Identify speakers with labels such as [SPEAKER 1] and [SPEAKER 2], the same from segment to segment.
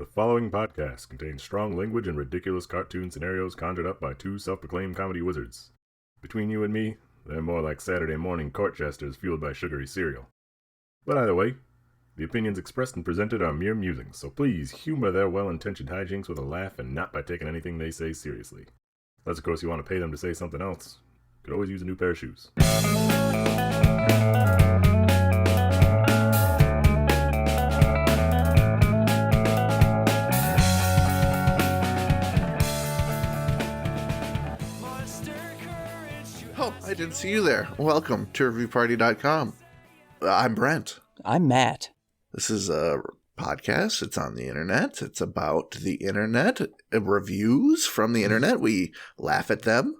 [SPEAKER 1] The following podcast contains strong language and ridiculous cartoon scenarios conjured up by two self-proclaimed comedy wizards. Between you and me, they're more like Saturday morning court jesters fueled by sugary cereal. But either way, the opinions expressed and presented are mere musings, so please humor their well-intentioned hijinks with a laugh and not by taking anything they say seriously. Unless, of course, you want to pay them to say something else. Could always use a new pair of shoes.
[SPEAKER 2] Oh, I didn't see you there. Welcome to reviewparty.com. I'm Brent.
[SPEAKER 3] I'm Matt.
[SPEAKER 2] This is a podcast. It's on the internet. It's about the internet. Reviews from the internet. We laugh at them.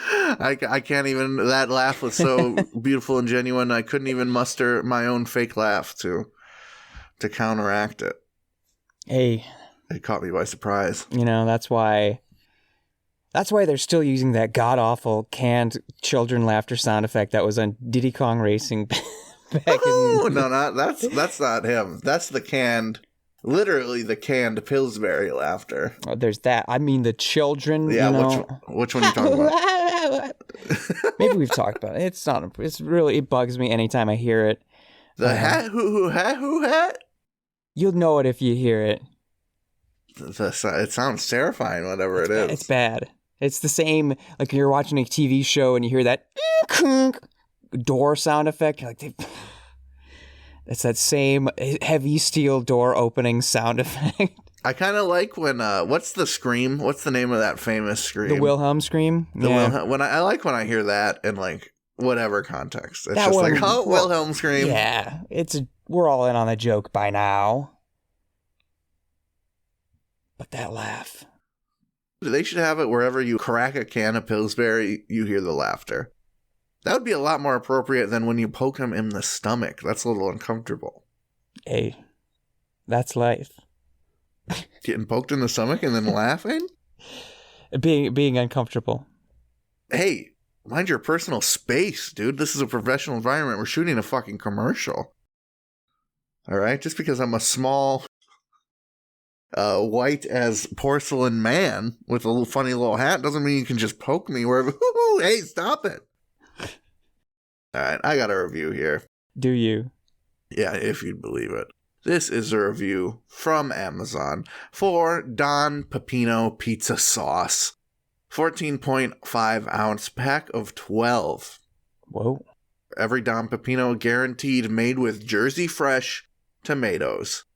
[SPEAKER 2] I can't even, that laugh was so beautiful and genuine, I couldn't even muster my own fake laugh to counteract it.
[SPEAKER 3] Hey.
[SPEAKER 2] It caught me by surprise.
[SPEAKER 3] You know, that's why they're still using that god-awful canned children laughter sound effect that was on Diddy Kong Racing back in...
[SPEAKER 2] No, that's not him. That's the canned, literally the canned Pillsbury laughter.
[SPEAKER 3] Oh, there's that. I mean, the children,
[SPEAKER 2] yeah,
[SPEAKER 3] you know...
[SPEAKER 2] which one are you talking about?
[SPEAKER 3] Maybe we've talked about it. It bugs me anytime I hear it.
[SPEAKER 2] The hat?
[SPEAKER 3] You'll know it if you hear it.
[SPEAKER 2] It sounds terrifying, whatever it is.
[SPEAKER 3] It's bad. It's the same, like you're watching a TV show and you hear that door sound effect. You're like, it's that same heavy steel door opening sound effect.
[SPEAKER 2] I kind of like when, what's the scream? What's the name of that famous scream?
[SPEAKER 3] The Wilhelm scream?
[SPEAKER 2] I like when I hear that in, like, whatever context. It's just like, Wilhelm scream.
[SPEAKER 3] Yeah, we're all in on the joke by now. But that laugh.
[SPEAKER 2] They should have it wherever you crack a can of Pillsbury, you hear the laughter. That would be a lot more appropriate than when you poke him in the stomach. That's a little uncomfortable.
[SPEAKER 3] Hey, that's life.
[SPEAKER 2] Getting poked in the stomach and then laughing?
[SPEAKER 3] Being uncomfortable.
[SPEAKER 2] Hey, mind your personal space, dude. This is a professional environment. We're shooting a fucking commercial. All right? Just because I'm a small... white as porcelain man with a little funny little hat doesn't mean you can just poke me wherever. Hey, stop it. All right, I got a review here.
[SPEAKER 3] Do you?
[SPEAKER 2] Yeah, if you'd believe it. This is a review from Amazon for Don Pepino pizza sauce. 14.5 ounce pack of 12.
[SPEAKER 3] Whoa.
[SPEAKER 2] Every Don Pepino guaranteed made with Jersey fresh tomatoes.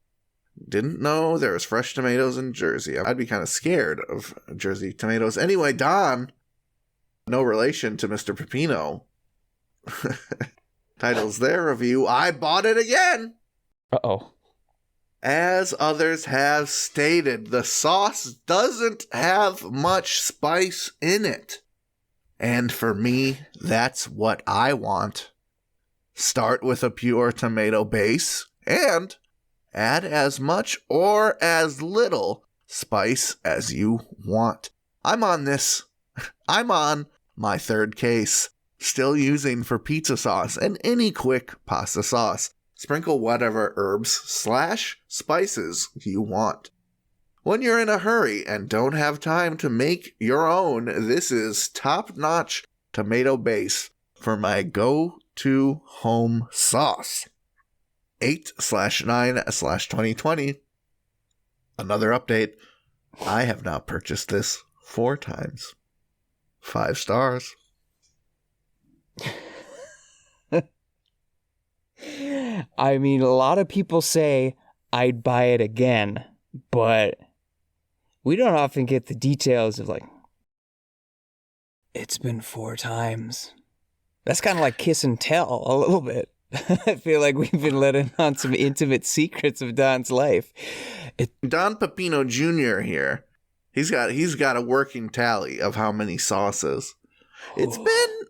[SPEAKER 2] Didn't know there was fresh tomatoes in Jersey. I'd be kind of scared of Jersey tomatoes. Anyway, Don, no relation to Mr. Pepino, titles their review, I bought it again.
[SPEAKER 3] Uh-oh.
[SPEAKER 2] As others have stated, the sauce doesn't have much spice in it. And for me, that's what I want. Start with a pure tomato base and... add as much or as little spice as you want. I'm on my third case, still using for pizza sauce and any quick pasta sauce. Sprinkle whatever herbs/spices you want. When you're in a hurry and don't have time to make your own, this is top-notch tomato base for my go-to home sauce. 8/9/2020. Another update. I have now purchased this 4 times. 5 stars.
[SPEAKER 3] I mean, a lot of people say I'd buy it again, but we don't often get the details of like, it's been 4 times. That's kind of like kiss and tell a little bit. I feel like we've been letting on some intimate secrets of Don's life.
[SPEAKER 2] Don Pepino Jr. here. He's got a working tally of how many sauces. It's been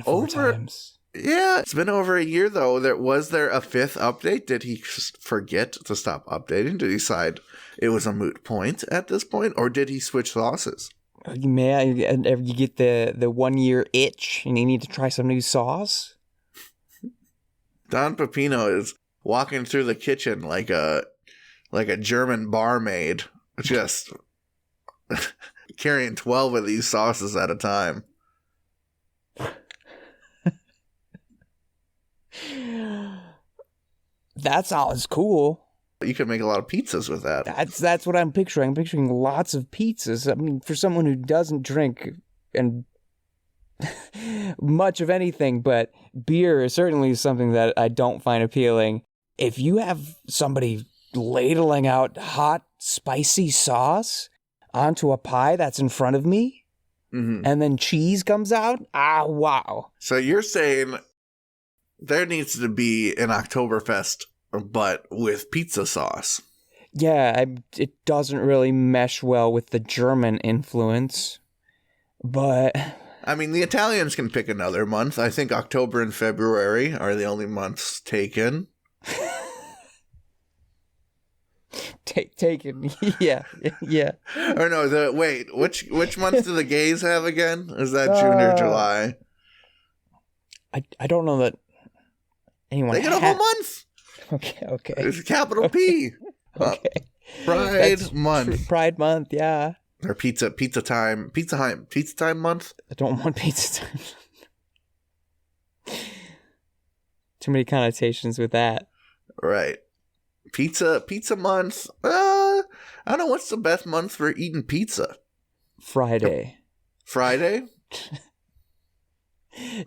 [SPEAKER 3] 4 times.
[SPEAKER 2] Yeah, it's been over a year though. Was there a 5th update? Did he forget to stop updating? Did he decide it was a moot point at this point, or did he switch sauces?
[SPEAKER 3] Man, you get the 1 year itch and you need to try some new sauce.
[SPEAKER 2] Don Pepino is walking through the kitchen like a German barmaid, just carrying 12 of these sauces at a time.
[SPEAKER 3] That sounds cool.
[SPEAKER 2] You could make a lot of pizzas with that.
[SPEAKER 3] That's what I'm picturing. I'm picturing lots of pizzas. I mean, for someone who doesn't drink and much of anything, but beer is certainly something that I don't find appealing. If you have somebody ladling out hot, spicy sauce onto a pie that's in front of me, and then cheese comes out, wow.
[SPEAKER 2] So you're saying there needs to be an Oktoberfest, but with pizza sauce.
[SPEAKER 3] Yeah, it doesn't really mesh well with the German influence, but...
[SPEAKER 2] I mean, the Italians can pick another month. I think October and February are the only months taken.
[SPEAKER 3] Taken, yeah.
[SPEAKER 2] Or no, wait, which month do the gays have again? Is that June or July?
[SPEAKER 3] I don't know that anyone.
[SPEAKER 2] They get a whole month.
[SPEAKER 3] Okay.
[SPEAKER 2] It's a capital P.
[SPEAKER 3] Okay.
[SPEAKER 2] Pride month.
[SPEAKER 3] Pride month, yeah.
[SPEAKER 2] Or pizza time month.
[SPEAKER 3] I don't want pizza time. Too many connotations with that.
[SPEAKER 2] Right. Pizza month. I don't know, what's the best month for eating pizza?
[SPEAKER 3] Friday.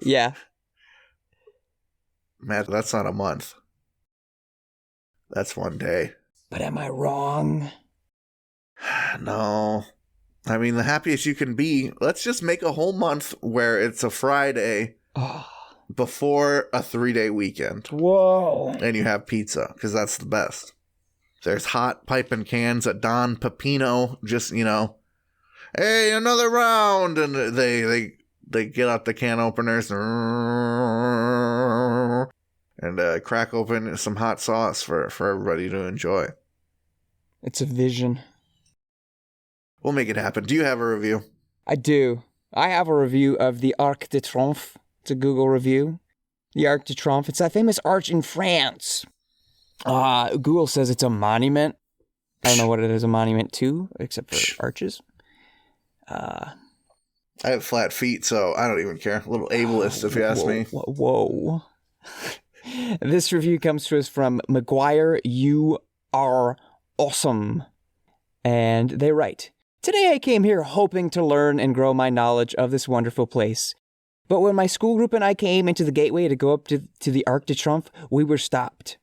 [SPEAKER 3] Yeah.
[SPEAKER 2] Matt, that's not a month. That's one day.
[SPEAKER 3] But am I wrong?
[SPEAKER 2] No. I mean, the happiest you can be, let's just make a whole month where it's a Friday before a 3-day weekend.
[SPEAKER 3] Whoa.
[SPEAKER 2] And you have pizza, because that's the best. There's hot piping cans at Don Pepino, just, hey, another round. And they get out the can openers and crack open some hot sauce for everybody to enjoy.
[SPEAKER 3] It's a vision.
[SPEAKER 2] We'll make it happen. Do you have a review?
[SPEAKER 3] I do. I have a review of the Arc de Triomphe. It's a Google review. The Arc de Triomphe. It's that famous arch in France. Google says it's a monument. I don't know what it is a monument to, except for arches.
[SPEAKER 2] I have flat feet, so I don't even care. A little ableist, if you ask me.
[SPEAKER 3] Whoa. This review comes to us from McGuire. You are awesome. And they write, today I came here hoping to learn and grow my knowledge of this wonderful place. But when my school group and I came into the gateway to go up to the Arc de Triomphe, we were stopped.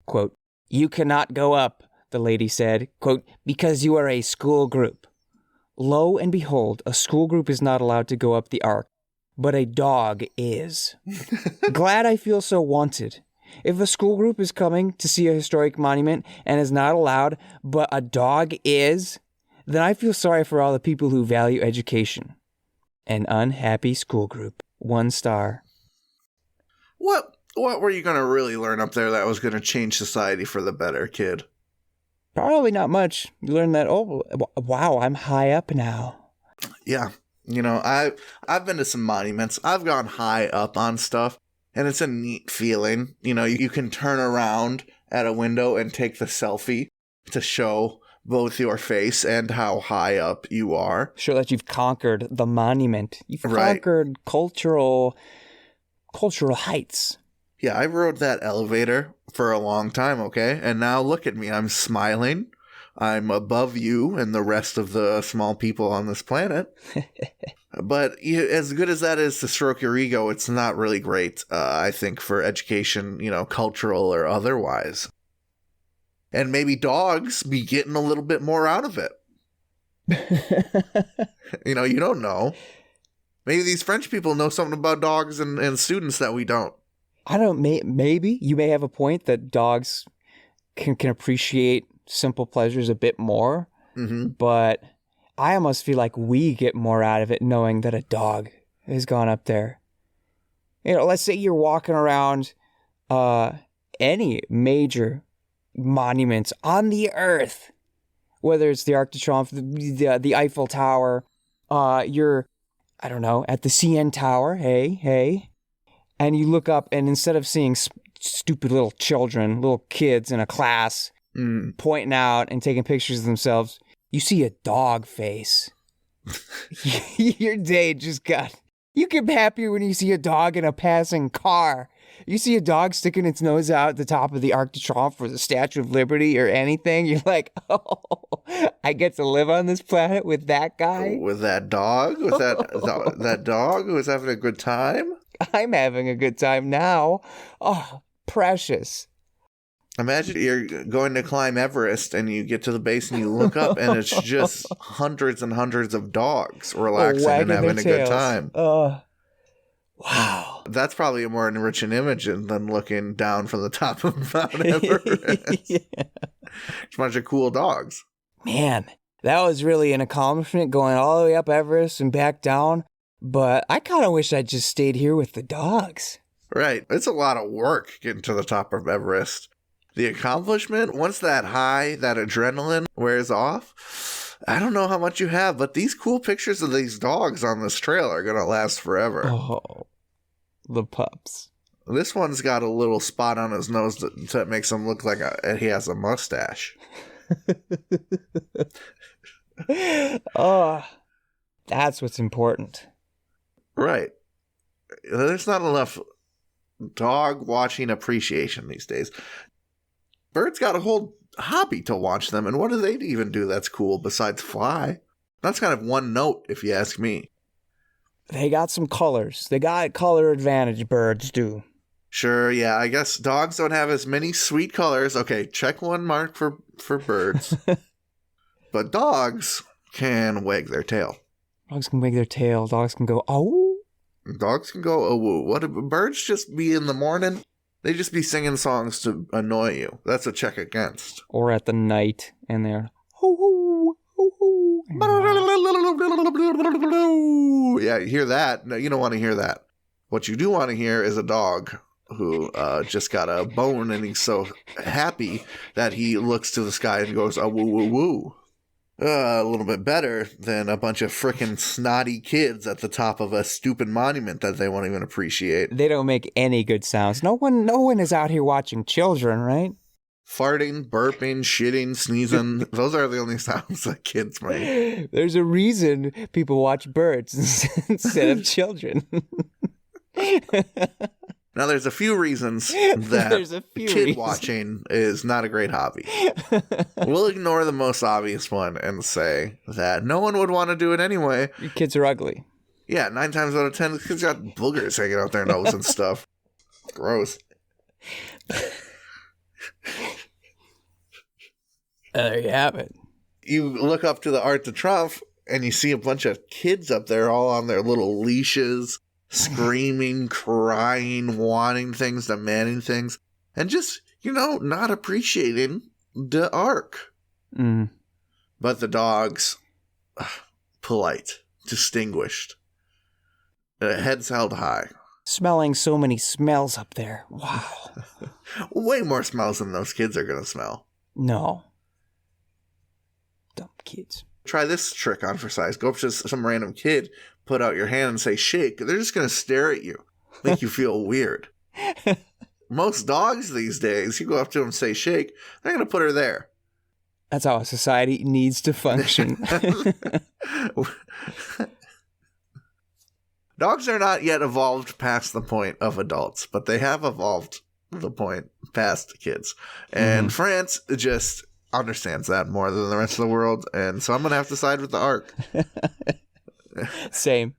[SPEAKER 3] Quote, you cannot go up, the lady said, quote, because you are a school group. Lo and behold, a school group is not allowed to go up the Arc, but a dog is. Glad I feel so wanted. If a school group is coming to see a historic monument and is not allowed, but a dog is, then I feel sorry for all the people who value education. An unhappy school group. 1 star.
[SPEAKER 2] What were you going to really learn up there that was going to change society for the better, kid?
[SPEAKER 3] Probably not much. You learn that, wow, I'm high up now.
[SPEAKER 2] Yeah. I've been to some monuments. I've gone high up on stuff, and it's a neat feeling. You can turn around at a window and take the selfie to show both your face and how high up you are.
[SPEAKER 3] Show that you've conquered the monument. You've conquered cultural heights.
[SPEAKER 2] Yeah, I rode that elevator for a long time, okay? And now look at me. I'm smiling. I'm above you and the rest of the small people on this planet. But as good as that is to stroke your ego, it's not really great, I think, for education, cultural or otherwise. And maybe dogs be getting a little bit more out of it. You don't know. Maybe these French people know something about dogs and students that we don't.
[SPEAKER 3] I don't. Maybe you may have a point that dogs can appreciate simple pleasures a bit more.
[SPEAKER 2] Mm-hmm.
[SPEAKER 3] But I almost feel like we get more out of it knowing that a dog has gone up there. Let's say you're walking around any major monuments on the earth, whether it's the Arc de Triomphe, the Eiffel Tower, you're, at the CN Tower, hey, and you look up and instead of seeing stupid little children, little kids in a class pointing out and taking pictures of themselves. You see a dog face. Your day just got... You get happier when you see a dog in a passing car. You see a dog sticking its nose out at the top of the Arc de Triomphe for the Statue of Liberty or anything. You're like, oh, I get to live on this planet with that guy?
[SPEAKER 2] With that dog? With that dog who was having a good time?
[SPEAKER 3] I'm having a good time now. Oh, precious.
[SPEAKER 2] Imagine you're going to climb Everest and you get to the base and you look up and it's just hundreds and hundreds of dogs relaxing and having a good time.
[SPEAKER 3] Wow.
[SPEAKER 2] That's probably a more enriching image than looking down from the top of Mount Everest.
[SPEAKER 3] Yeah.
[SPEAKER 2] It's a bunch of cool dogs.
[SPEAKER 3] Man, that was really an accomplishment going all the way up Everest and back down. But I kind of wish I just stayed here with the dogs.
[SPEAKER 2] Right. It's a lot of work getting to the top of Everest. The accomplishment, once that high, that adrenaline wears off, I don't know how much you have, but these cool pictures of these dogs on this trail are going to last forever.
[SPEAKER 3] Oh, the pups.
[SPEAKER 2] This one's got a little spot on his nose that makes him look like he has a mustache.
[SPEAKER 3] Oh, that's what's important.
[SPEAKER 2] Right. There's not enough dog watching appreciation these days. Birds got a whole hobby to watch them, and what do they even do that's cool besides fly? That's kind of one note, if you ask me.
[SPEAKER 3] They got some colors. They got color advantage, birds do.
[SPEAKER 2] Sure, yeah, I guess dogs don't have as many sweet colors. Okay, check one mark for birds. But dogs can wag their tail.
[SPEAKER 3] Dogs can wag their tail. Dogs can go, oh.
[SPEAKER 2] Dogs can go, oh, woo. What do birds just be in the morning? They just be singing songs to annoy you. That's a check against.
[SPEAKER 3] Or at the night, and they're, hoo, hoo, hoo, hoo.
[SPEAKER 2] Yeah, you hear that? No, you don't want to hear that. What you do want to hear is a dog who just got a bone, and he's so happy that he looks to the sky and goes, oh, woo, woo, woo. A little bit better than a bunch of frickin' snotty kids at the top of a stupid monument that they won't even appreciate.
[SPEAKER 3] They don't make any good sounds. No one is out here watching children, right?
[SPEAKER 2] Farting, burping, shitting, sneezing. Those are the only sounds that kids make.
[SPEAKER 3] There's a reason people watch birds instead of children.
[SPEAKER 2] Now, there's a few reasons that kid watching is not a great hobby. We'll ignore the most obvious one and say that no one would want to do it anyway.
[SPEAKER 3] Your kids are ugly.
[SPEAKER 2] Yeah, 9 times out of 10, the kids got boogers hanging out their nose and stuff. Gross.
[SPEAKER 3] There you have it.
[SPEAKER 2] You look up to the Arc de Triomphe and you see a bunch of kids up there all on their little leashes, screaming, crying, wanting things, demanding things, and just, not appreciating the arc.
[SPEAKER 3] Mm.
[SPEAKER 2] But the dogs, polite, distinguished, heads held high.
[SPEAKER 3] Smelling so many smells up there. Wow.
[SPEAKER 2] Way more smells than those kids are going to smell.
[SPEAKER 3] No. Dumb kids.
[SPEAKER 2] Try this trick on for size. Go up to some random kid, put out your hand and say shake. They're just going to stare at you, make you feel weird. Most dogs these days, you go up to them and say shake, they're going to put her there.
[SPEAKER 3] That's how a society needs to function.
[SPEAKER 2] Dogs are not yet evolved past the point of adults, but they have evolved the point past kids. And France just understands that more than the rest of the world, and so I'm going to have to side with the Arc.
[SPEAKER 3] Same.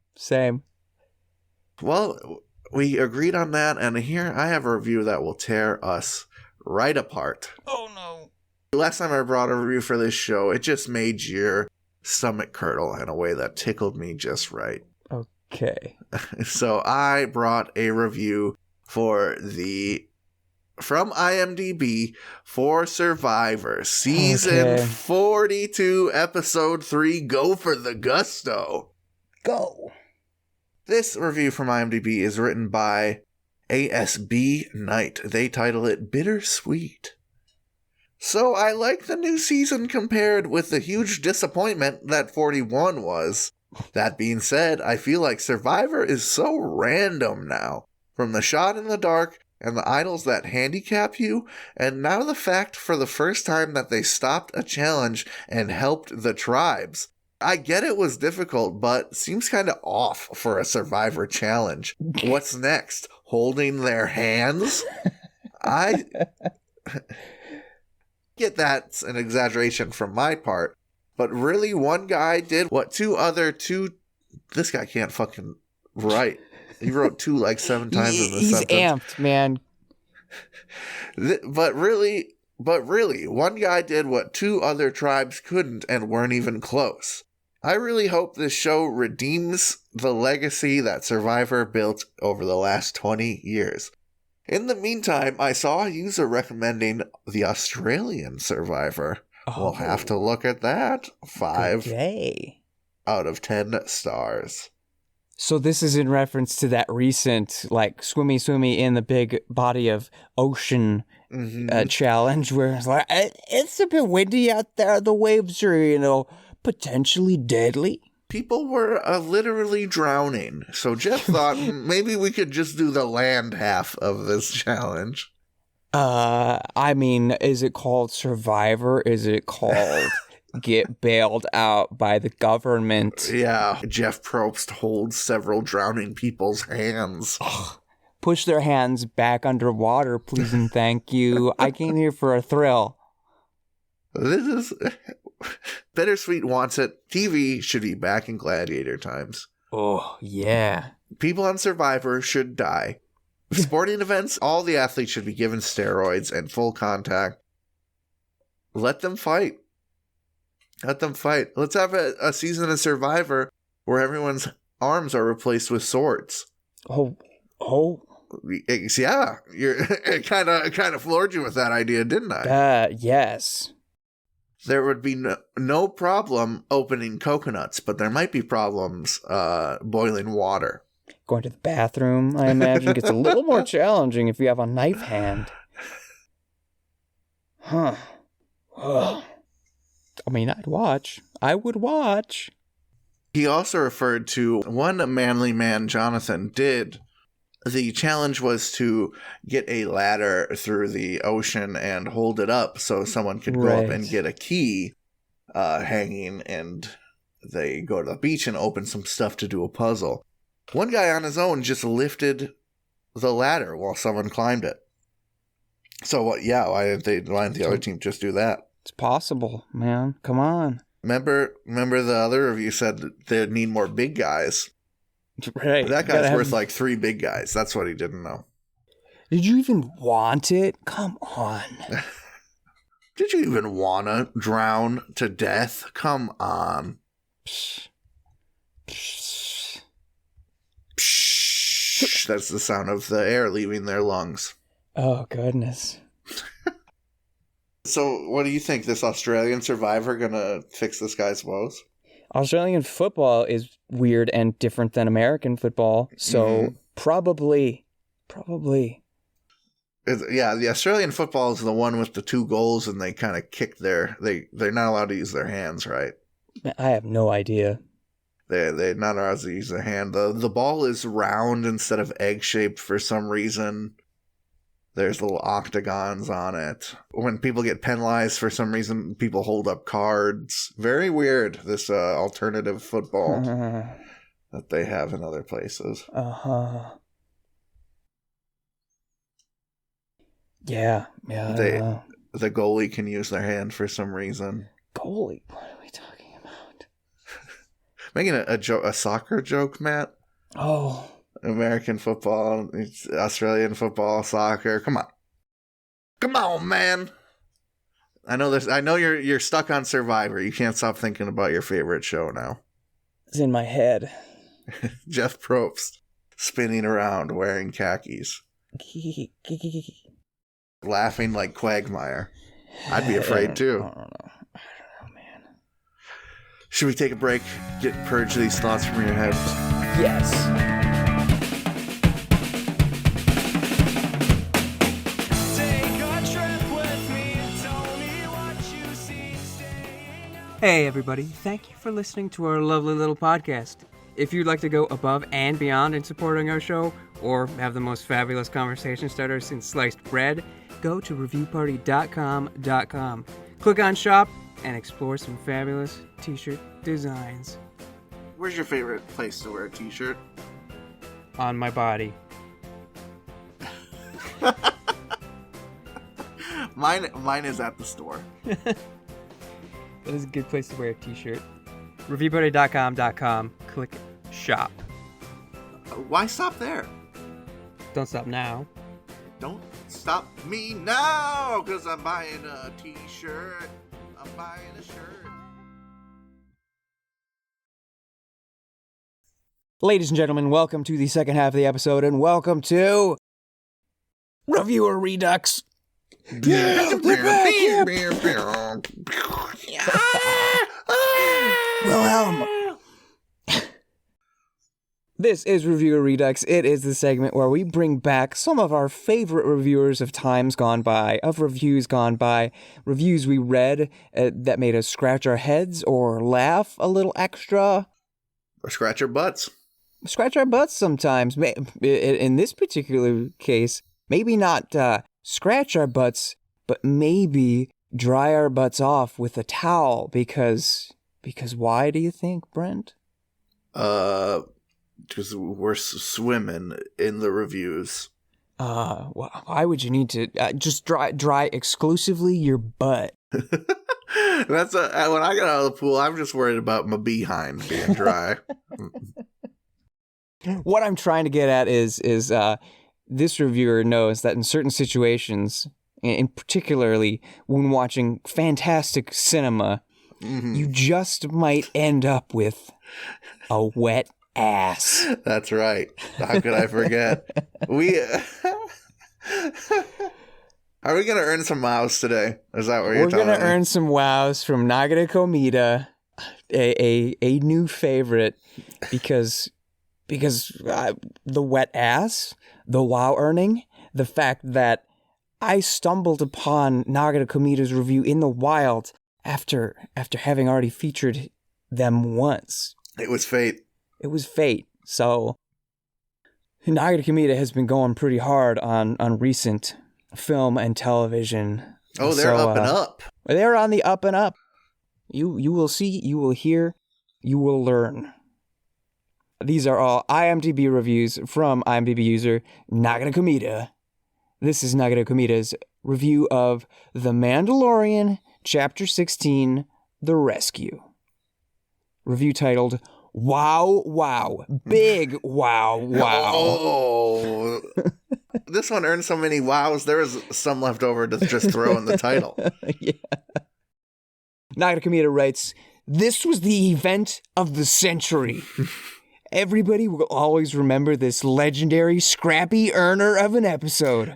[SPEAKER 2] Well, we agreed on that, and here I have a review that will tear us right apart.
[SPEAKER 3] Oh, no.
[SPEAKER 2] Last time I brought a review for this show, it just made your stomach curdle in a way that tickled me just right.
[SPEAKER 3] Okay.
[SPEAKER 2] So I brought a review from IMDb for Survivor, Season 42, Episode 3, Go for the Gusto.
[SPEAKER 3] Go.
[SPEAKER 2] This review from IMDb is written by ASB Knight. They title it Bittersweet. So I like the new season compared with the huge disappointment that 41 was. That being said, I feel like Survivor is so random now. From the shot in the dark and the idols that handicap you, and now the fact for the first time that they stopped a challenge and helped the tribes. I get it was difficult, but seems kind of off for a Survivor challenge. What's next? Holding their hands? I get that's an exaggeration from my part, but really one guy did what this guy can't fucking write. He wrote 2 like 7 times in the
[SPEAKER 3] He's
[SPEAKER 2] sentence.
[SPEAKER 3] amped, man.
[SPEAKER 2] But really, one guy did what 2 other tribes couldn't and weren't even close. I really hope this show redeems the legacy that Survivor built over the last 20 years. In the meantime, I saw a user recommending the Australian Survivor. We'll have to look at that. 5 out of 10 stars.
[SPEAKER 3] So this is in reference to that recent, like, swimmy in the big body of ocean challenge where it's like, it's a bit windy out there. The waves are, potentially deadly.
[SPEAKER 2] People were literally drowning. So Jeff thought maybe we could just do the land half of this challenge.
[SPEAKER 3] I mean, is it called Survivor? Is it called get bailed out by the government?
[SPEAKER 2] Yeah. Jeff Probst holds several drowning people's hands.
[SPEAKER 3] Push their hands back underwater, please and thank you. I came here for a thrill.
[SPEAKER 2] This is... Bittersweet wants it. TV should be back in gladiator times.
[SPEAKER 3] Oh, yeah.
[SPEAKER 2] People on Survivor should die. Sporting events, all the athletes should be given steroids and full contact. Let them fight. Let's have a season of Survivor where everyone's arms are replaced with swords.
[SPEAKER 3] Oh.
[SPEAKER 2] Yeah, it kind of floored you with that idea, didn't I?
[SPEAKER 3] Yes.
[SPEAKER 2] There would be no problem opening coconuts, but there might be problems boiling water.
[SPEAKER 3] Going to the bathroom, I imagine, gets a little more challenging if you have a knife hand. Huh. I mean, I would watch.
[SPEAKER 2] He also referred to one manly man Jonathan did. The challenge was to get a ladder through the ocean and hold it up so someone could go up and get a key hanging, and they go to the beach and open some stuff to do a puzzle. One guy on his own just lifted the ladder while someone climbed it. So what? Yeah, why didn't the other team just do that?
[SPEAKER 3] It's possible, man. Come on.
[SPEAKER 2] Remember the other of you said that they need more big guys.
[SPEAKER 3] Right.
[SPEAKER 2] That guy's worth like 3 big guys. That's what he didn't know.
[SPEAKER 3] Did you even want it? Come on.
[SPEAKER 2] Did you even want to drown to death? Come on. Psh. That's the sound of the air leaving their lungs.
[SPEAKER 3] Oh, goodness.
[SPEAKER 2] So, what do you think? This Australian Survivor gonna fix this guy's woes?
[SPEAKER 3] Australian football is weird and different than American football, so probably.
[SPEAKER 2] Yeah, the Australian football is the one with the 2 goals, and they kind of kick they're not allowed to use their hands, right?
[SPEAKER 3] I have no idea.
[SPEAKER 2] They're not allowed to use their hand. The ball is round instead of egg-shaped for some reason. There's little octagons on it. When people get penalized for some reason, people hold up cards. Very weird, this alternative football that they have in other places.
[SPEAKER 3] Yeah.
[SPEAKER 2] The goalie can use their hand for some reason.
[SPEAKER 3] Goalie? What are we talking about?
[SPEAKER 2] Making a soccer joke, Matt?
[SPEAKER 3] Oh.
[SPEAKER 2] American football, Australian football, soccer. Come on, man. I know you're stuck on Survivor. You can't stop thinking about your favorite show now.
[SPEAKER 3] It's in my head.
[SPEAKER 2] Jeff Probst spinning around wearing khakis, laughing like Quagmire. I'd be afraid too.
[SPEAKER 3] I don't know, man.
[SPEAKER 2] Should we take a break? Purge these thoughts from your head?
[SPEAKER 3] Yes. Hey everybody, thank you for listening to our lovely little podcast. If you'd like to go above and beyond in supporting our show,
[SPEAKER 4] or have the most fabulous conversation starter since sliced bread, go to reviewparty.com. Click on shop and explore some fabulous t-shirt designs.
[SPEAKER 2] Where's your favorite place to wear a t-shirt?
[SPEAKER 4] On my body.
[SPEAKER 2] Mine is at the store.
[SPEAKER 4] That is a good place to wear a t-shirt. Reviewparty.com. Click shop.
[SPEAKER 2] Why stop there?
[SPEAKER 4] Don't stop now.
[SPEAKER 2] Don't stop me now, because I'm buying a t-shirt. I'm buying a shirt.
[SPEAKER 3] Ladies and gentlemen, welcome to the second half of the episode, and welcome to Reviewer Redux. Wilhelm. This is Reviewer Redux. It is the segment where we bring back some of our favorite reviewers of times gone by, of reviews gone by, reviews we read that made us scratch our heads or laugh a little extra.
[SPEAKER 2] Or scratch our butts.
[SPEAKER 3] Scratch our butts sometimes. In this particular case, maybe not scratch our butts, but maybe dry our butts off with a towel because why do you think, Brent?
[SPEAKER 2] Because we're swimming in the reviews.
[SPEAKER 3] Why would you need to just dry exclusively your butt?
[SPEAKER 2] That's when I get out of the pool, I'm just worried about my behind being dry.
[SPEAKER 3] What I'm trying to get at is this reviewer knows that in certain situations, and particularly when watching fantastic cinema, you just might end up with a wet ass.
[SPEAKER 2] That's right. How could I forget? Are we going to earn some wows today? Is that what you're telling me?
[SPEAKER 3] We're going to earn some wows from Nagata Komita, a new favorite, because the wet ass, the wow earning, the fact that I stumbled upon Nagata Komita's review in the wild after having already featured them once.
[SPEAKER 2] It was fate.
[SPEAKER 3] It was fate. So Nagata Komita has been going pretty hard on recent film and television.
[SPEAKER 2] Oh, they're up and up.
[SPEAKER 3] They're on the up and up. You will see, you will hear, you will learn. These are all IMDb reviews from IMDb user Nagata Komita. This is Nagata Komita's review of The Mandalorian, Chapter 16, The Rescue. Review titled, Wow, wow, big wow, wow.
[SPEAKER 2] Oh, this one earned so many wows, there was some left over to just throw in the title.
[SPEAKER 3] Yeah. Nagata Komita writes, "This was the event of the century. Everybody will always remember this legendary scrappy earner of an episode.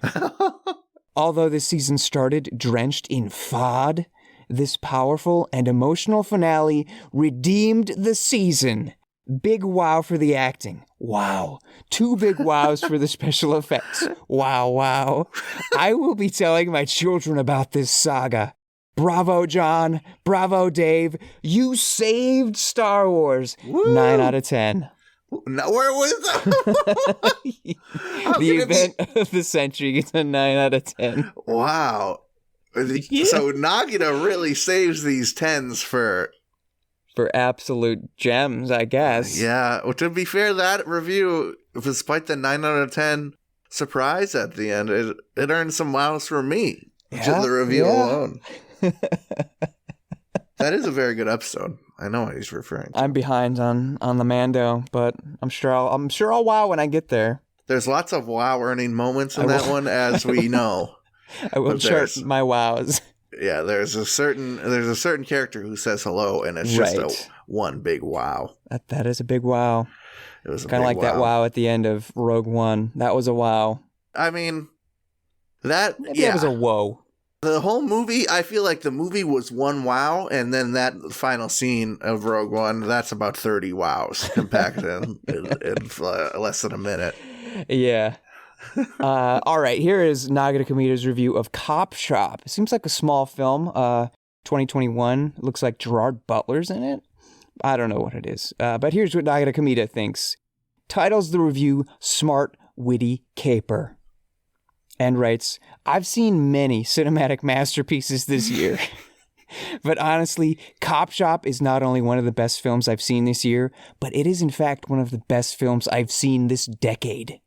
[SPEAKER 3] Although this season started drenched in FOD, this powerful and emotional finale redeemed the season. Big wow for the acting. Wow. 2 big wows for the special effects. Wow, wow. I will be telling my children about this saga. Bravo, John. Bravo, Dave. You saved Star Wars." Woo. 9 out of 10.
[SPEAKER 2] Now, where was that?
[SPEAKER 3] The event of the century gets a 9 out of 10.
[SPEAKER 2] Wow. Yeah. So Nagata really saves these 10s for
[SPEAKER 3] absolute gems, I guess.
[SPEAKER 2] Yeah. Well, to be fair, that review, despite the 9 out of 10 surprise at the end, it earned some wows for me. Just the review alone. That is a very good episode. I know what he's referring to.
[SPEAKER 3] I'm behind on the Mando, but I'm sure I'll wow when I get there.
[SPEAKER 2] There's lots of wow earning moments in that one, as we know.
[SPEAKER 3] I will chart my wows.
[SPEAKER 2] Yeah, there's a certain character who says hello, and it's just one big wow.
[SPEAKER 3] That is a big wow.
[SPEAKER 2] It was
[SPEAKER 3] kind of like that wow at the end of Rogue One. That was a wow.
[SPEAKER 2] I mean, that
[SPEAKER 3] was a whoa.
[SPEAKER 2] The whole movie, I feel like the movie was one wow, and then that final scene of Rogue One, that's about 30 wows compacted in less than a minute.
[SPEAKER 3] Yeah. All right, here is Nagata Komita's review of Cop Shop. It seems like a small film, 2021. It looks like Gerard Butler's in it. I don't know what it is. But here's what Nagata Komita thinks. Titles the review Smart witty caper. And writes, I've seen many cinematic masterpieces this year. But honestly, Cop Shop is not only one of the best films I've seen this year, but it is in fact one of the best films I've seen this decade.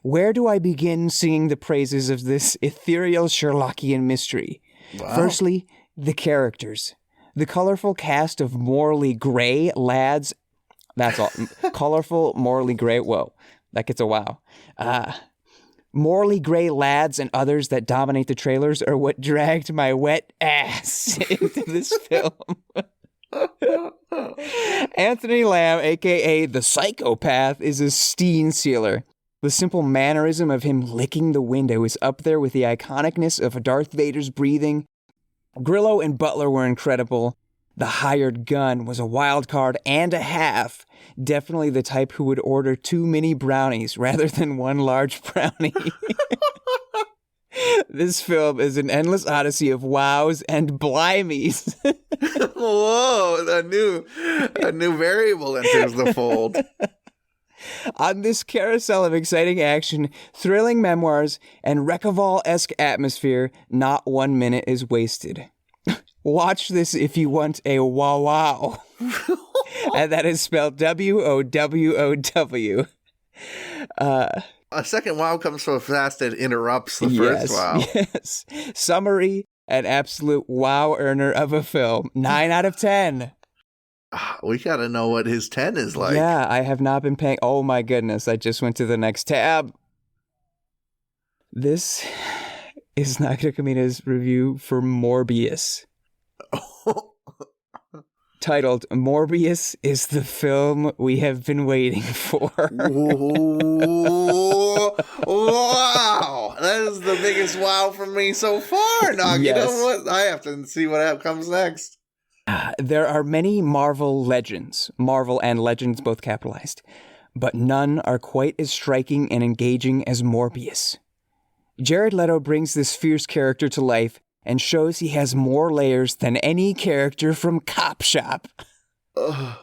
[SPEAKER 3] Where do I begin singing the praises of this ethereal Sherlockian mystery?
[SPEAKER 2] Wow.
[SPEAKER 3] Firstly, the characters. The colorful cast of morally gray lads. That's all. Colorful, morally gray. Whoa, that gets a wow. Morally gray lads and others that dominate the trailers are what dragged my wet ass into this film. Anthony Lamb, a.k.a. the Psychopath, is a scene sealer. The simple mannerism of him licking the window is up there with the iconicness of Darth Vader's breathing. Grillo and Butler were incredible. The hired gun was a wild card and a half. Definitely the type who would order 2 mini brownies rather than 1 large brownie. This film is an endless odyssey of wows and blimeys.
[SPEAKER 2] Whoa, a new variable enters the fold.
[SPEAKER 3] On this carousel of exciting action, thrilling memoirs, and Wreckaval-esque atmosphere, not 1 minute is wasted. Watch this if you want a wow. And that is spelled WOWOW.
[SPEAKER 2] A second wow comes so fast it interrupts the first wow.
[SPEAKER 3] Yes. Summary, an absolute wow earner of a film. 9 out of 10.
[SPEAKER 2] We gotta know what his 10 is like.
[SPEAKER 3] Yeah, I have not been paying. Oh my goodness, I just went to the next tab. This is Nakatomina's review for Morbius. Titled, Morbius is the film we have been waiting for.
[SPEAKER 2] Wow! That is the biggest wow from me so far, Nog.
[SPEAKER 3] Yes.
[SPEAKER 2] You know what? I have to see what comes next.
[SPEAKER 3] There are many Marvel legends, Marvel and Legends both capitalized, but none are quite as striking and engaging as Morbius. Jared Leto brings this fierce character to life and shows he has more layers than any character from Cop Shop.
[SPEAKER 2] Ugh.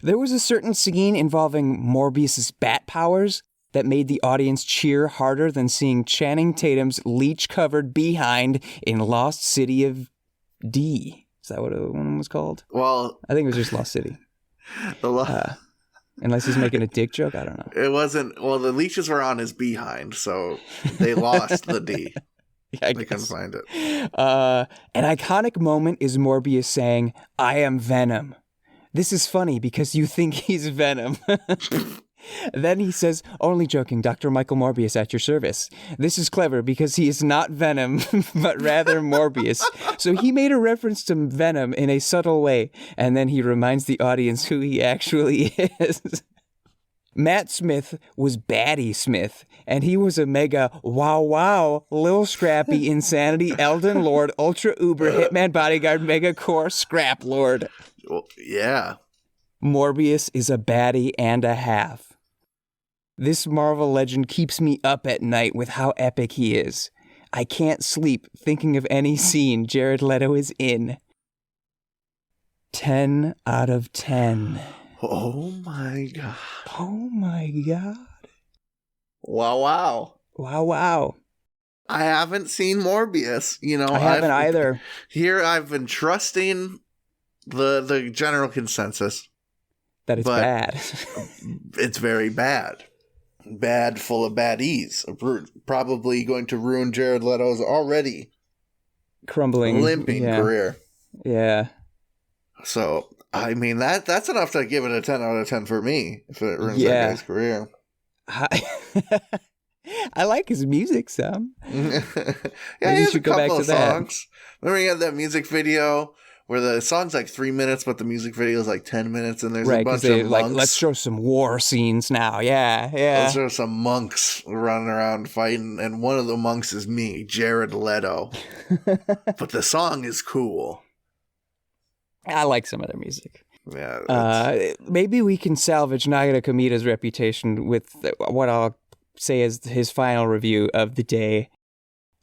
[SPEAKER 3] There was a certain scene involving Morbius's bat powers that made the audience cheer harder than seeing Channing Tatum's leech-covered behind in Lost City of D. Is that what one was called?
[SPEAKER 2] Well,
[SPEAKER 3] I think it was just Lost City. Unless he's making a dick joke, I don't know.
[SPEAKER 2] It wasn't. Well, the leeches were on his behind, so they lost the D.
[SPEAKER 3] Yeah,
[SPEAKER 2] they couldn't find it.
[SPEAKER 3] An iconic moment is Morbius saying, "I am Venom." This is funny because you think he's Venom. Then he says, "Only joking, Dr. Michael Morbius at your service." This is clever because he is not Venom, but rather Morbius. So he made a reference to Venom in a subtle way, and then he reminds the audience who he actually is. Matt Smith was Baddie Smith, and he was a mega wow, Lil Scrappy, Insanity, Elden Lord, Ultra Uber, Hitman Bodyguard, Mega Core, Scrap Lord.
[SPEAKER 2] Well, yeah.
[SPEAKER 3] Morbius is a baddie and a half. This Marvel legend keeps me up at night with how epic he is. I can't sleep thinking of any scene Jared Leto is in. 10 out of 10.
[SPEAKER 2] Oh my god.
[SPEAKER 3] Oh my god.
[SPEAKER 2] Wow.
[SPEAKER 3] Wow.
[SPEAKER 2] I haven't seen Morbius. You know,
[SPEAKER 3] I haven't either.
[SPEAKER 2] Here I've been trusting the general consensus
[SPEAKER 3] that it's bad.
[SPEAKER 2] It's very bad. Bad, full of baddies. Probably going to ruin Jared Leto's already
[SPEAKER 3] crumbling,
[SPEAKER 2] limping career.
[SPEAKER 3] Yeah.
[SPEAKER 2] So, I mean, that's enough to give it a 10 out of 10 for me, if it ruins that guy's career.
[SPEAKER 3] I like his music, Sam.
[SPEAKER 2] Yeah,
[SPEAKER 3] Maybe
[SPEAKER 2] he
[SPEAKER 3] you should go back to that.
[SPEAKER 2] Songs. Remember he had that music video where the song's like 3 minutes, but the music video is like 10 minutes, and there's a bunch of monks.
[SPEAKER 3] Let's show some war scenes now. Yeah.
[SPEAKER 2] Let's show some monks running around fighting, and one of the monks is me, Jared Leto. But the song is cool.
[SPEAKER 3] I like some of their music.
[SPEAKER 2] Yeah.
[SPEAKER 3] Maybe we can salvage Nagata Komida's reputation with what I'll say is his final review of the day.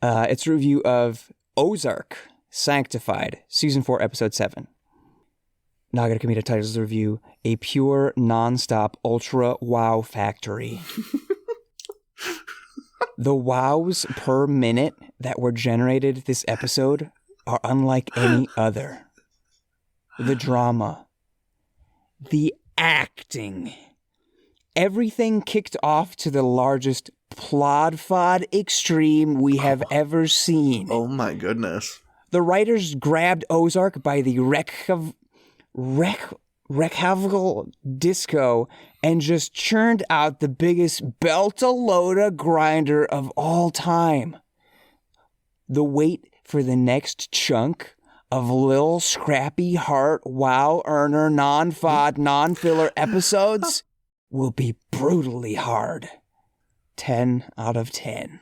[SPEAKER 3] It's a review of Ozark Sanctified, Season 4, Episode 7. Nagata Komida titles the review, "A Pure, Non-Stop, Ultra Wow Factory." The wows per minute that were generated this episode are unlike any other. The drama, the acting, everything kicked off to the largest plod fod extreme we have ever seen.
[SPEAKER 2] Oh my goodness.
[SPEAKER 3] The writers grabbed Ozark by the recaval disco and just churned out the biggest belt-a-load grinder of all time. The wait for the next chunk of Lil Scrappy Heart Wow Earner non-FOD non-filler episodes will be brutally hard. 10 out of 10.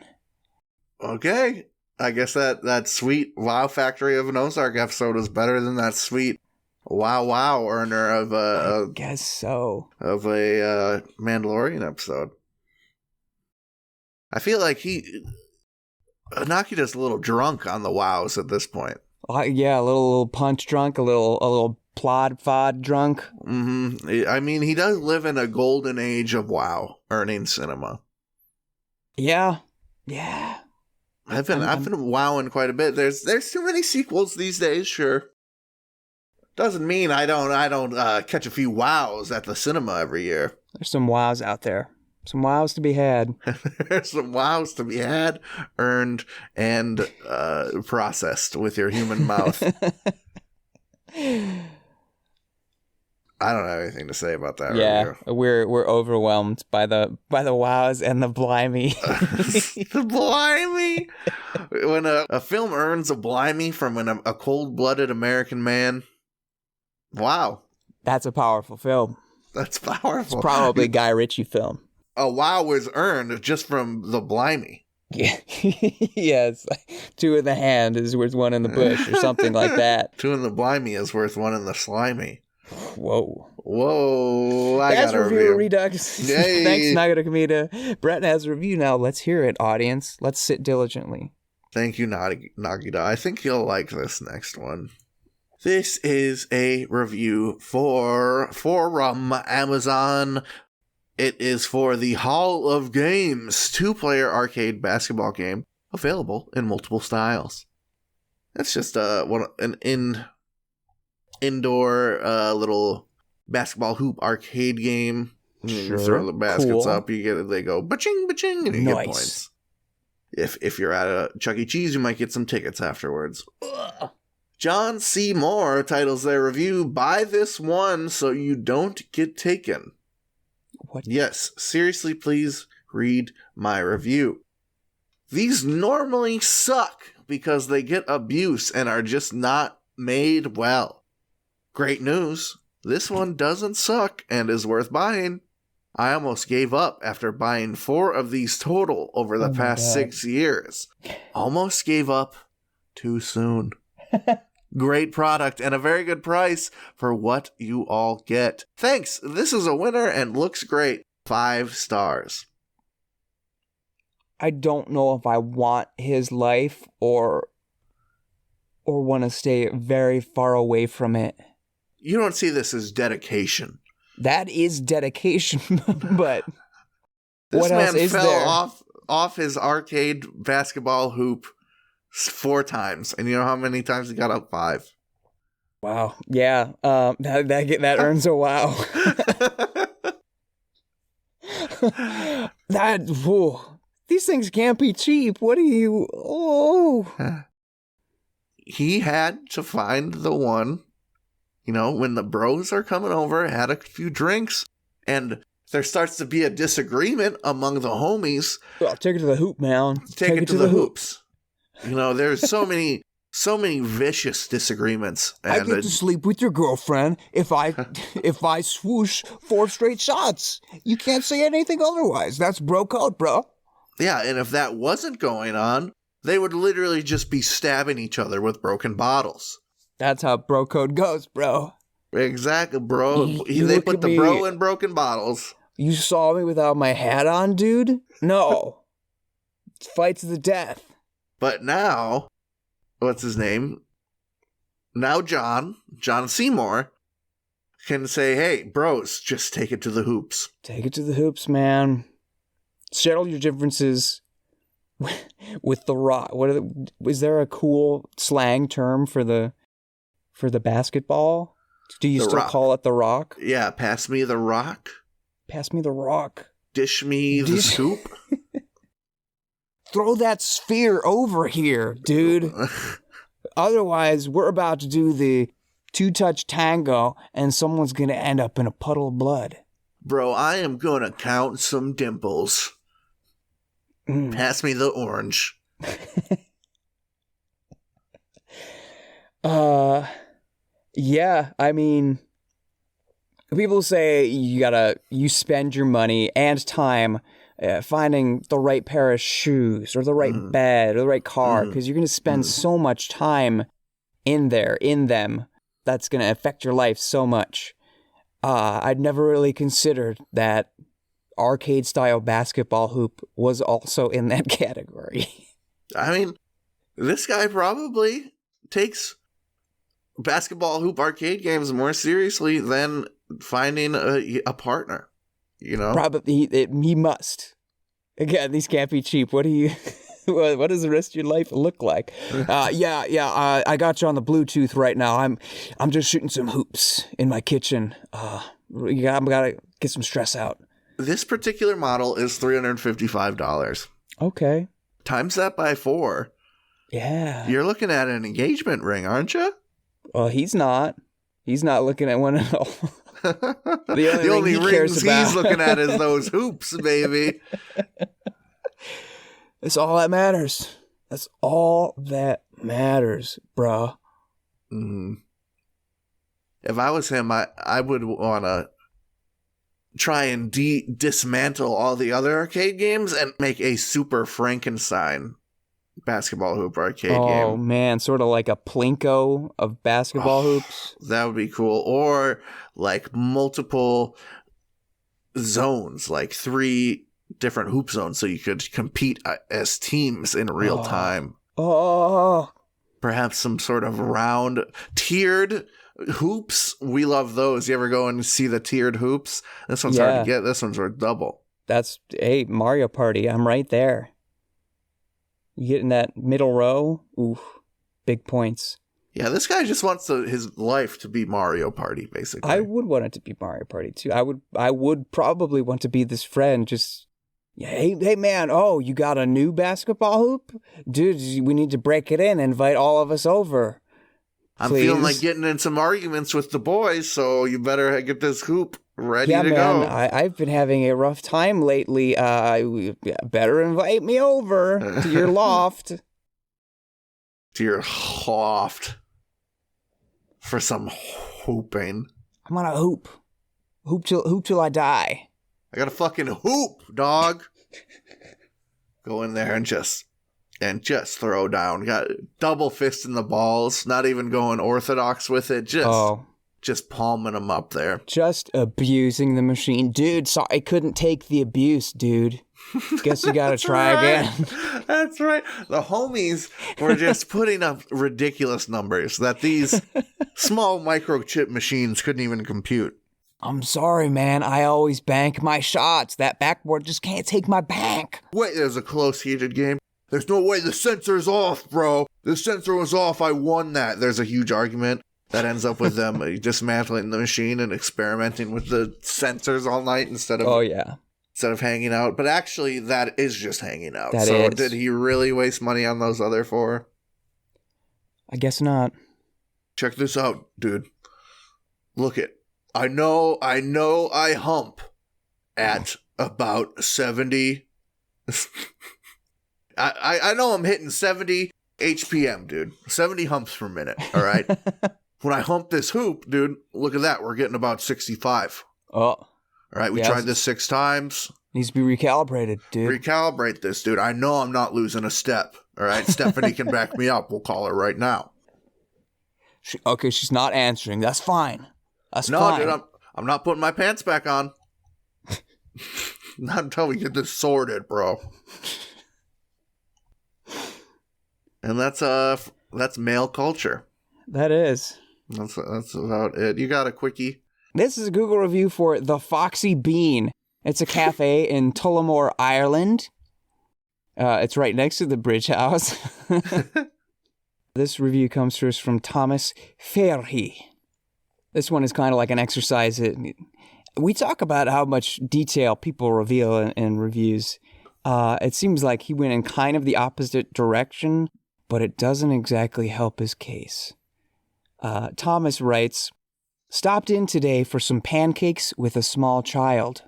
[SPEAKER 2] Okay. I guess that sweet Wow Factory of an Ozark episode is better than that sweet Wow Earner of
[SPEAKER 3] I guess so.
[SPEAKER 2] Of a Mandalorian episode. I feel like Nakida's a little drunk on the wows at this point.
[SPEAKER 3] Yeah, a little punch drunk, a little plod fod drunk.
[SPEAKER 2] Mm-hmm. I mean, he does live in a golden age of wow earning cinema.
[SPEAKER 3] Yeah.
[SPEAKER 2] I've been wowing quite a bit. There's too many sequels these days, sure. Doesn't mean I don't catch a few wows at the cinema every year.
[SPEAKER 3] There's some wows out there. Some wows to be had.
[SPEAKER 2] There's some wows to be had, earned, and processed with your human mouth. I don't have anything to say about that.
[SPEAKER 3] Yeah,
[SPEAKER 2] review.
[SPEAKER 3] we're overwhelmed by the wows and the blimey.
[SPEAKER 2] The blimey. When a film earns a blimey from a cold-blooded American man, wow,
[SPEAKER 3] that's a powerful film.
[SPEAKER 2] That's powerful.
[SPEAKER 3] It's probably a Guy Ritchie film.
[SPEAKER 2] A wow was earned just from the blimey.
[SPEAKER 3] Yeah, yes. Two in the hand is worth one in the bush, or something like that.
[SPEAKER 2] Two in the blimey is worth one in the slimy.
[SPEAKER 3] Whoa.
[SPEAKER 2] I
[SPEAKER 3] That's
[SPEAKER 2] got a
[SPEAKER 3] review. Redux.
[SPEAKER 2] Yay.
[SPEAKER 3] Thanks, Nagata Kamita. Brett has a review now. Let's hear it, audience. Let's sit diligently.
[SPEAKER 2] Thank you, Nagita. I think you'll like this next one. This is a review from Amazon. It is for the Hall of Games 2-player arcade basketball game, available in multiple styles. It's just an indoor little basketball hoop arcade game. You throw the baskets up, they go ba-ching, ba-ching, and you get points. If you're at a Chuck E. Cheese, you might get some tickets afterwards. Ugh. John C. Moore titles their review, "Buy this one so you don't get taken."
[SPEAKER 3] What?
[SPEAKER 2] Yes, seriously, please read my review. These normally suck because they get abuse and are just not made well. Great news, this one doesn't suck and is worth buying. I almost gave up after buying 4 of these total over the past 6 years. Almost gave up too soon. Great product and a very good price for what you all get. Thanks, this is a winner and looks great. 5 stars.
[SPEAKER 3] I don't know if I want his life or want to stay very far away from it.
[SPEAKER 2] You don't see this as dedication.
[SPEAKER 3] That is dedication, but
[SPEAKER 2] this
[SPEAKER 3] what
[SPEAKER 2] man
[SPEAKER 3] else is
[SPEAKER 2] fell
[SPEAKER 3] there?
[SPEAKER 2] off his arcade basketball hoop 4 times, and you know how many times he got up? 5.
[SPEAKER 3] Wow. Yeah. That earns a wow. These things can't be cheap. What do you? Oh.
[SPEAKER 2] He had to find the one. You know, when the bros are coming over, had a few drinks, and there starts to be a disagreement among the homies.
[SPEAKER 3] Well, take it to the hoop, man.
[SPEAKER 2] Take it to the hoops. You know, there's so many vicious disagreements. And
[SPEAKER 3] I get to sleep with your girlfriend if I swoosh 4 straight shots. You can't say anything otherwise. That's bro code, bro.
[SPEAKER 2] Yeah, and if that wasn't going on, they would literally just be stabbing each other with broken bottles.
[SPEAKER 3] That's how bro code goes, bro.
[SPEAKER 2] Exactly, bro. They put the bro in broken bottles.
[SPEAKER 3] You saw me without my hat on, dude? No. Fight to the death.
[SPEAKER 2] But now, what's his name? Now John Seymour, can say, hey, bros, just take it to the hoops.
[SPEAKER 3] Take it to the hoops, man. settle your differences with the rock. Is there a cool slang term for the basketball? Do you still call it the rock?
[SPEAKER 2] Yeah, pass me the rock.
[SPEAKER 3] Pass me the rock.
[SPEAKER 2] Dish me the scoop.
[SPEAKER 3] Throw that sphere over here, dude. Otherwise, we're about to do the 2-touch tango, and someone's going to end up in a puddle of blood.
[SPEAKER 2] Bro, I am going to count some dimples. Pass me the orange.
[SPEAKER 3] Yeah, I mean, people say you spend your money and time finding the right pair of shoes or the right bed or the right car, because you're going to spend so much time in them. That's going to affect your life so much. I'd never really considered that arcade-style basketball hoop was also in that category. I
[SPEAKER 2] mean, this guy probably takes basketball hoop arcade games more seriously than finding a partner, you know?
[SPEAKER 3] Probably, he must. Again, these can't be cheap. What does the rest of your life look like? I got you on the Bluetooth right now. I'm just shooting some hoops in my kitchen. I'm gotta get some stress out.
[SPEAKER 2] This particular model is $355.
[SPEAKER 3] Okay.
[SPEAKER 2] Times that by 4.
[SPEAKER 3] Yeah.
[SPEAKER 2] You're looking at an engagement ring, aren't you?
[SPEAKER 3] Well, he's not. He's not looking at one at all.
[SPEAKER 2] The only rings he's looking at is those hoops, baby.
[SPEAKER 3] That's all that matters. That's all that matters, bro.
[SPEAKER 2] Mm-hmm. If I was him, I would want to try and dismantle all the other arcade games and make a Super Frankenstein basketball hoop arcade game.
[SPEAKER 3] Oh, man. Sort of like a Plinko of basketball hoops.
[SPEAKER 2] That would be cool. Or like multiple zones, like 3 different hoop zones, so you could compete as teams in real time.
[SPEAKER 3] Oh.
[SPEAKER 2] Perhaps some sort of round tiered hoops. We love those. You ever go and see the tiered hoops? This one's hard to get. This one's worth double.
[SPEAKER 3] Hey, Mario Party. I'm right there. You get in that middle row. Ooh, big points.
[SPEAKER 2] Yeah, this guy just wants his life to be Mario Party, basically.
[SPEAKER 3] I would want it to be Mario Party too. I would probably want to be this friend. Just, hey man, you got a new basketball hoop? Dude, we need to break it in and invite all of us over.
[SPEAKER 2] I'm feeling like getting in some arguments with the boys, so you better get this hoop ready to go.
[SPEAKER 3] I've been having a rough time lately. Better invite me over to your loft.
[SPEAKER 2] To your loft. For some hooping.
[SPEAKER 3] I'm on a hoop. Hoop till I die.
[SPEAKER 2] I got a fucking hoop, dog. Go in there and just throw down. Got double fisting the balls. Not even going orthodox with it. Just palming them up there.
[SPEAKER 3] Just abusing the machine. Dude, sorry, I couldn't take the abuse, dude. Guess you gotta try again.
[SPEAKER 2] That's right. The homies were just putting up ridiculous numbers that these small microchip machines couldn't even compute.
[SPEAKER 3] I'm sorry, man. I always bank my shots. That backboard just can't take my bank.
[SPEAKER 2] Wait, there's a close heated game. There's no way the sensor's off, bro. The sensor was off. I won that. There's a huge argument that ends up with them dismantling the machine and experimenting with the sensors all night instead of hanging out. But actually, that is just hanging out. Did he really waste money on those other 4?
[SPEAKER 3] I guess not.
[SPEAKER 2] Check this out, dude. Look it. I know I hump at about 70. I know I'm hitting 70 HPM, dude. 70 humps per minute, all right? When I hump this hoop, dude, look at that. We're getting about 65.
[SPEAKER 3] Oh.
[SPEAKER 2] All right, we tried this 6 times.
[SPEAKER 3] Needs to be recalibrated, dude.
[SPEAKER 2] Recalibrate this, dude. I know I'm not losing a step, all right? Stephanie can back me up. We'll call her right now.
[SPEAKER 3] She's not answering. That's fine.
[SPEAKER 2] No, dude, I'm not putting my pants back on. Not until we get this sorted, bro. And that's male culture.
[SPEAKER 3] That is.
[SPEAKER 2] That's about it. You got a quickie?
[SPEAKER 3] This is a Google review for the Foxy Bean. It's a cafe in Tullamore, Ireland. It's right next to the Bridge House. This review comes to us from Thomas Fairhy. This one is kind of like an exercise. We talk about how much detail people reveal in reviews. It seems like he went in kind of the opposite direction, but it doesn't exactly help his case. Thomas writes, stopped in today for some pancakes with a small child.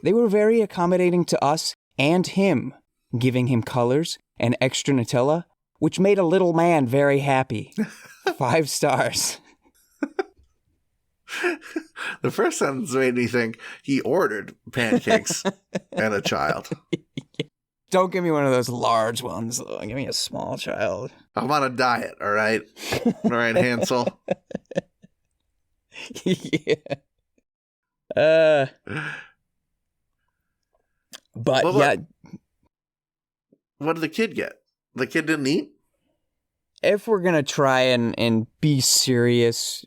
[SPEAKER 3] They were very accommodating to us and him, giving him colors and extra Nutella, which made a little man very happy. 5 stars.
[SPEAKER 2] The first sentence made me think he ordered pancakes and a child.
[SPEAKER 3] Don't give me one of those large ones, though. Give me a small child.
[SPEAKER 2] I'm on a diet, all right? All right, Hansel?
[SPEAKER 3] Yeah. But
[SPEAKER 2] Well,
[SPEAKER 3] yeah,
[SPEAKER 2] what did the kid get? The kid didn't eat?
[SPEAKER 3] if we're going to try and be serious,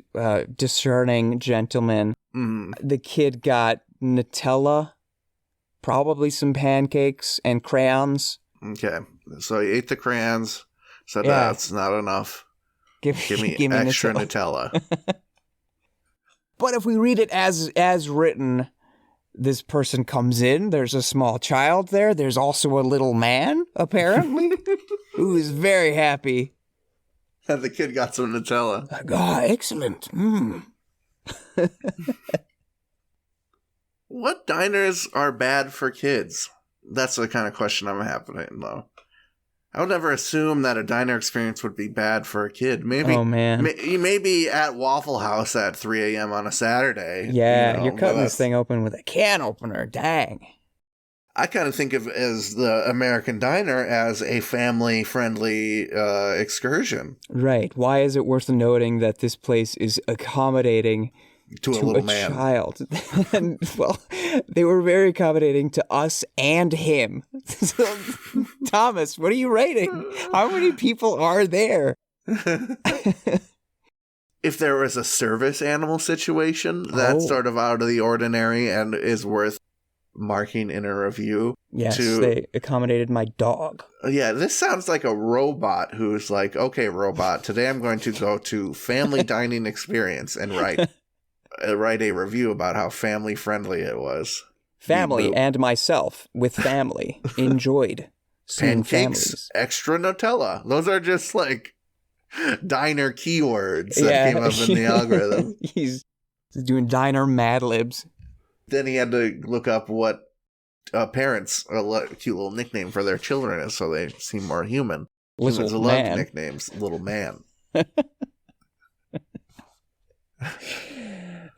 [SPEAKER 3] discerning gentlemen, the kid got Nutella, probably some pancakes, and crayons.
[SPEAKER 2] Okay. So he ate the crayons, said
[SPEAKER 3] Yeah.
[SPEAKER 2] that's not enough. Give me
[SPEAKER 3] give me
[SPEAKER 2] extra Nutella.
[SPEAKER 3] But if we read it as written, this person comes in, there's a small child there, there's also a little man, apparently, who is very happy.
[SPEAKER 2] And the kid got some Nutella.
[SPEAKER 3] Excellent.
[SPEAKER 2] What diners are bad for kids? That's the kind of question I'm having, though. I would never assume that a diner experience would be bad for a kid. Maybe,
[SPEAKER 3] Oh, man.
[SPEAKER 2] You may be at Waffle House at 3 a.m. on a Saturday.
[SPEAKER 3] Yeah,
[SPEAKER 2] you know,
[SPEAKER 3] you're
[SPEAKER 2] but
[SPEAKER 3] cutting this thing open with a can opener. Dang.
[SPEAKER 2] I kind of think of as the American diner as a family-friendly excursion
[SPEAKER 3] Right. Why is it worth noting that this place is accommodating
[SPEAKER 2] to a
[SPEAKER 3] to
[SPEAKER 2] little
[SPEAKER 3] a
[SPEAKER 2] man.
[SPEAKER 3] child? And, well, they were very accommodating to us and him. So, Thomas, what are you rating? How many people are there?
[SPEAKER 2] If there was a service animal situation, that's
[SPEAKER 3] Oh.
[SPEAKER 2] sort of out of the ordinary and is worth marking in a review.
[SPEAKER 3] Yes,
[SPEAKER 2] to-
[SPEAKER 3] they accommodated my dog.
[SPEAKER 2] Yeah, this sounds like a robot who's like, okay, robot, today I'm going to go to family dining experience and write a review about how family friendly it was.
[SPEAKER 3] Family
[SPEAKER 2] Beep, boop.
[SPEAKER 3] and myself with family enjoyed seeing
[SPEAKER 2] Pancakes,
[SPEAKER 3] families.
[SPEAKER 2] extra Nutella. Those are just like diner keywords that came up in the algorithm.
[SPEAKER 3] He's doing diner Mad Libs.
[SPEAKER 2] Then he had to look up what parents, cute little nickname for their children is, so they seem more human. Humans
[SPEAKER 3] Little
[SPEAKER 2] love
[SPEAKER 3] man.
[SPEAKER 2] nicknames. Little man.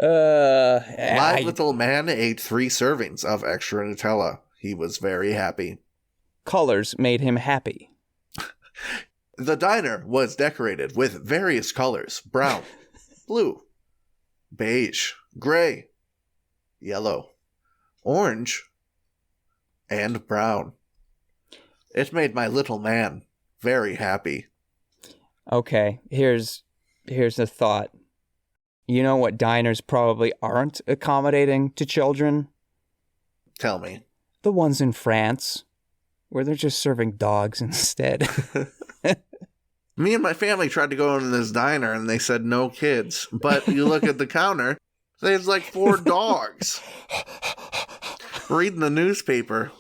[SPEAKER 2] Live little man ate 3 servings of extra Nutella. He was very happy.
[SPEAKER 3] Colors made him happy.
[SPEAKER 2] The diner was decorated with various colors: brown, blue, beige, gray, yellow, orange, and brown. It made my little man very happy.
[SPEAKER 3] Okay, here's a thought. You know what diners probably aren't accommodating to children?
[SPEAKER 2] Tell me.
[SPEAKER 3] The ones in France, where they're just serving dogs instead.
[SPEAKER 2] Me and my family tried to go into this diner and they said no kids. But you look at the counter, there's like 4 dogs. Reading the newspaper.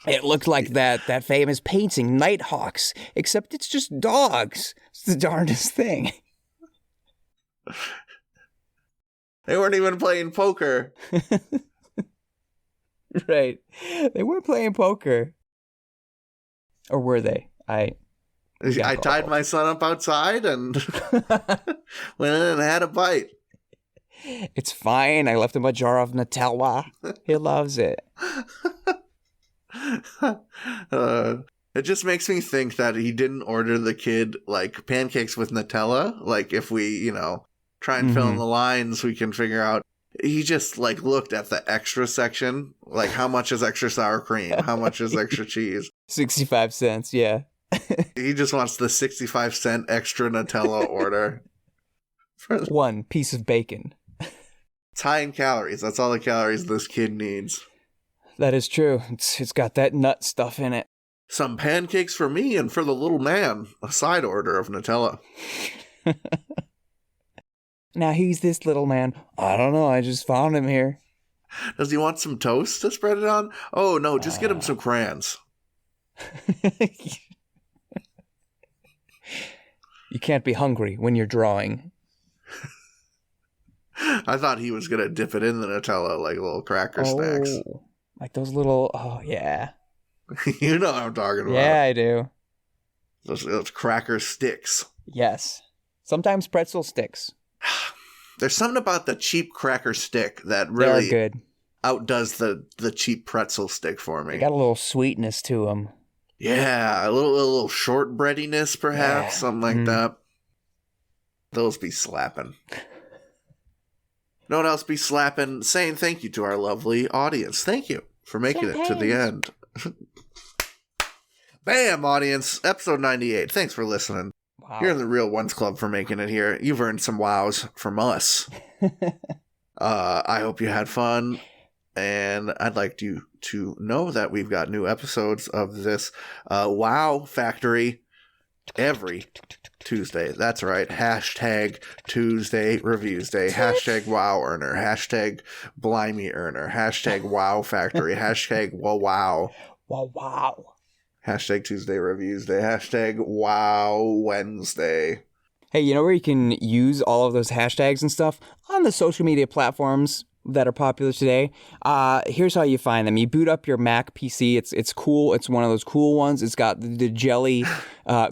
[SPEAKER 3] It looked like that famous painting, Nighthawks, except it's just dogs. It's the darndest thing.
[SPEAKER 2] They weren't even playing poker.
[SPEAKER 3] Right. They weren't playing poker. Or were they?
[SPEAKER 2] I tied my son up outside and went in and had a bite.
[SPEAKER 3] It's fine. I left him a jar of Nutella. He loves it.
[SPEAKER 2] It just makes me think that he didn't order the kid like pancakes with Nutella. Like if we, try and fill in the lines, we can figure out. He just like looked at the extra section, like how much is extra sour cream, how much is extra cheese.
[SPEAKER 3] 65 cents, yeah.
[SPEAKER 2] He just wants the 65-cent extra Nutella order.
[SPEAKER 3] One piece of bacon.
[SPEAKER 2] It's high in calories. That's all the calories this kid needs.
[SPEAKER 3] That is true. It's got that nut stuff in it.
[SPEAKER 2] Some pancakes for me and for the little man. A side order of Nutella.
[SPEAKER 3] Now, who's this little man? I don't know. I just found him here.
[SPEAKER 2] Does he want some toast to spread it on? Oh, no, just get him some crayons.
[SPEAKER 3] You can't be hungry when you're drawing.
[SPEAKER 2] I thought he was going to dip it in the Nutella like little cracker snacks.
[SPEAKER 3] Like those little, oh, yeah.
[SPEAKER 2] You know what I'm talking about.
[SPEAKER 3] Yeah, I do.
[SPEAKER 2] Those cracker sticks.
[SPEAKER 3] Yes. Sometimes pretzel sticks.
[SPEAKER 2] There's something about the cheap cracker stick that really
[SPEAKER 3] They're good.
[SPEAKER 2] Outdoes the cheap pretzel stick for me.
[SPEAKER 3] They got a little sweetness to them.
[SPEAKER 2] Yeah, a little shortbreadiness, perhaps, something like that. Those be slapping. No one else be slapping? Saying thank you to our lovely audience. Thank you for making it to the end. Bam, audience. Episode 98. Thanks for listening.
[SPEAKER 3] Wow.
[SPEAKER 2] You're in the Real Ones Club for making it here. You've earned some wows from us. I hope you had fun. And I'd like you to know that we've got new episodes of this Wow Factory every Tuesday. That's right. Hashtag Tuesday Reviews Day. Hashtag Wow Earner. Hashtag Blimey Earner. Hashtag Wow Factory. Hashtag Wow.
[SPEAKER 3] Wow.
[SPEAKER 2] Hashtag Tuesday Reviews Day. Hashtag Wow Wednesday.
[SPEAKER 3] Hey, you know where you can use all of those hashtags and stuff? On the social media platforms that are popular today. Here's how you find them. You boot up your Mac PC. It's cool. It's one of those cool ones. It's got the jelly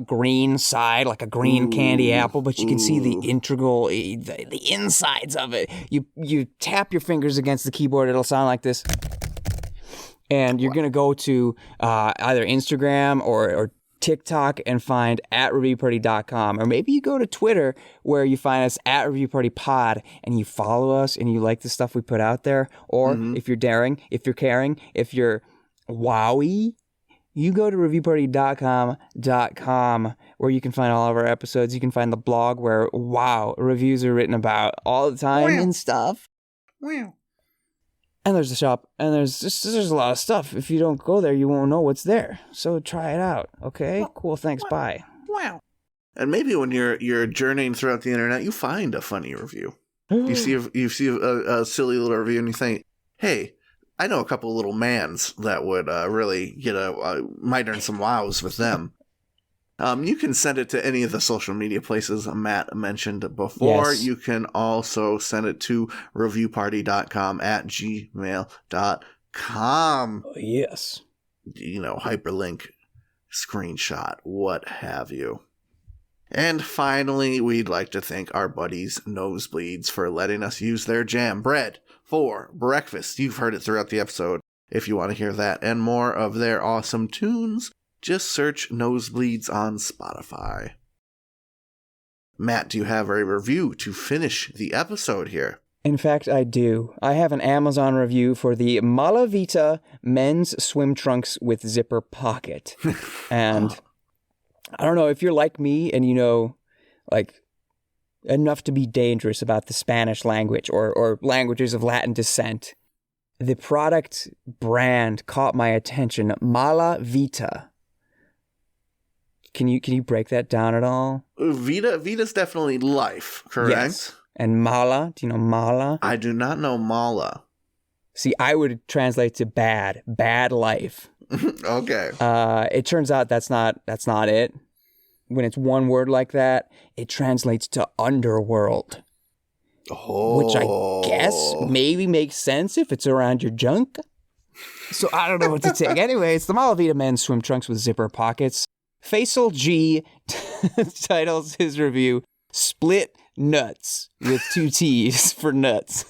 [SPEAKER 3] green side, like a green candy apple, but you can see the integral, the insides of it. You tap your fingers against the keyboard. It'll sound like this. And you're going to go to either Instagram or TikTok and find @reviewparty.com. Or maybe you go to Twitter where you find us @reviewpartypod and you follow us and you like the stuff we put out there. Or if you're daring, if you're caring, if you're wowy, you go to reviewparty.com where you can find all of our episodes. You can find the blog where reviews are written about all the time and stuff.
[SPEAKER 2] Wow.
[SPEAKER 3] And there's a shop, and there's a lot of stuff. If you don't go there, you won't know what's there. So try it out, okay? Cool, thanks, bye.
[SPEAKER 2] Wow. And maybe when you're journeying throughout the internet, you find a funny review. You see a silly little review, and you think, "Hey, I know a couple of little mans that would really might earn some wows with them." You can send it to any of the social media places Matt mentioned before. Yes. You can also send it to reviewparty.com @gmail.com.
[SPEAKER 3] Yes.
[SPEAKER 2] Hyperlink, screenshot, what have you. And finally, we'd like to thank our buddies Nosebleeds for letting us use their jam bread for breakfast. You've heard it throughout the episode. If you want to hear that and more of their awesome tunes, just search Nosebleeds on Spotify. Matt, do you have a review to finish the episode here?
[SPEAKER 3] In fact, I do. I have an Amazon review for the Malavita men's swim trunks with zipper pocket. And I don't know if you're like me and enough to be dangerous about the Spanish language or languages of Latin descent. The product brand caught my attention. Malavita. Can you break that down at all?
[SPEAKER 2] Vita's definitely life, correct?
[SPEAKER 3] Yes. And mala, do you know mala?
[SPEAKER 2] I do not know mala.
[SPEAKER 3] See, I would translate to bad life.
[SPEAKER 2] Okay.
[SPEAKER 3] It turns out that's not it. When it's one word like that, it translates to underworld.
[SPEAKER 2] Oh.
[SPEAKER 3] Which I guess maybe makes sense if it's around your junk. So I don't know what to take. Anyway, it's the Malavita men's swim trunks with zipper pockets. Faisal G titles his review, Split Nuts, with 2 T's for nuts.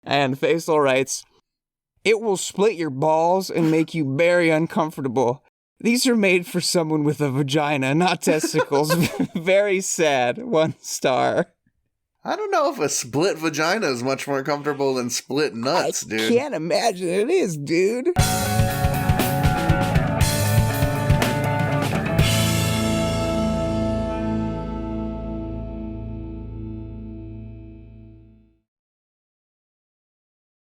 [SPEAKER 3] And Faisal writes, "It will split your balls and make you very uncomfortable. These are made for someone with a vagina, not testicles. Very sad. 1 star.
[SPEAKER 2] I don't know if a split vagina is much more comfortable than split nuts, dude.
[SPEAKER 3] I can't imagine it is, dude.